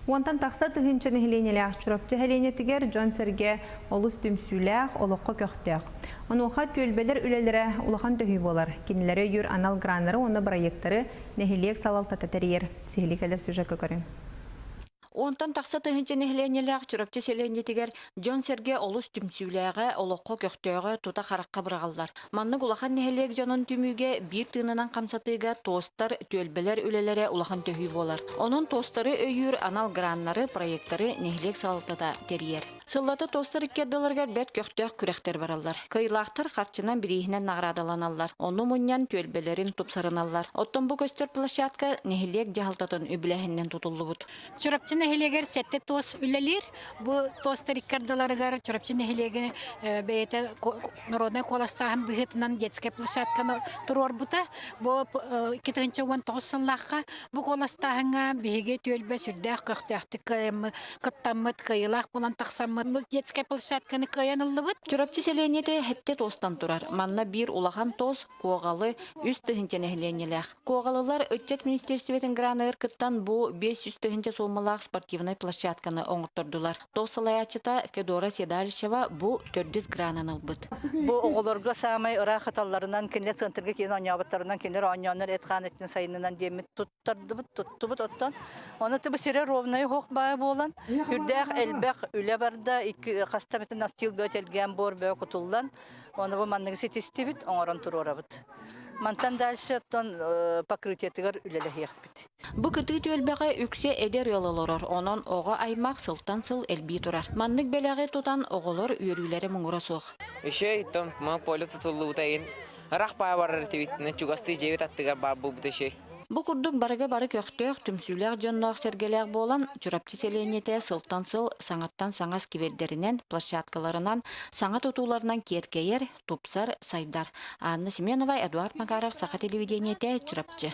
Уантан тақса тұхынчаны хеленелях чурапчы хеленетігер Джон Серге олыс түмсүлях олыққа көқтеq. Онуға төлбелер үлелері улахан төхүй болар. Кенелері юр анал гранары оны проекттары нехилек салал тататерер. Сихиликелер сюжетка көрін. Онтан тақса тыһынчы нехленелях чурапчы селенетигер Джон Серге олус түмсүләгә олоққа көктөөгө тута харакка быргаллар. Манны улахан нехлек Джонун түмүгө бир тыынынан камсатыга тостар төлбелер үлелере улахан төһүй болар. Онун тостары өйүр анал граннары проекттары нехлек салалтата терьер. Сыллаты тостар $2 бет көктөөх күрәхтер бараллар. Кыйлактар харчынан бирихинен наградаланаллар. Ону муньян төлбелерин тупсарыналлар. Оттон бу көстөр площадка нехлек жахалтатын үбүлэһинен тутуллубут. Чурапчы нехилегер сетте тос үлелер. Бу тостар иккардаларыгар чурапчы нехилеге бейте народный коластаһын быһытынан детская площадканы турор бута. Бу 2019 сыллакка бу коластаһынга биһиге төлбө сүрдәк көктөөхтү кыттаммыт кыйлак булан таксаммыт бу детская площадканы кыяныллыбыт. Чурапчы селенете хетте тостан турар. Манна бир улахан тос коогалы үс тыһынча нехленелях. Коогалылар Өтчет министерствотын граныр кыттан бу 500 тыһынча солмалак спортивный площадканы оңоттурдулар. Тосалаячыта Федора Седалищева бу 400 гранан албыт. Бу оголорго самай ыра хаталларынан кине центрге кийин оñabıtlarından кине оñоннор эткан этин сайынынан демит туттубут оттон. Оны тыбы сире ровный хок бай болан. Хүрдәк элбек үле барда iki хастабытын астил бөтелген бор бö кутулдан. Оны бу манныгы сетистибит оңорон турорабыт. Мантан дальше тон покрытиятыгар үлеле хекбит. Бу кыты төлбәгә үксе эдер ялылорор. Онон ого аймак сылтан сыл элби турар. Маннык беләге тутан оголор үйрүләре муңура сух. Еще там мы поле тутулу тайын. Рах пай барыр тивитне чугасты жебет аттыгар бар бу бутешей. Бу курдук барыга бары көктөөх түмсүләк жонноох сергелек болан чурапчы селенете сылтан сыл саңаттан саңас кибердеринен площадкаларынан саңа тутууларынан керкейер, тупсар, сайдар. Анна Семенова, Эдуард Макаров, Саха телевидениете, чурапчы.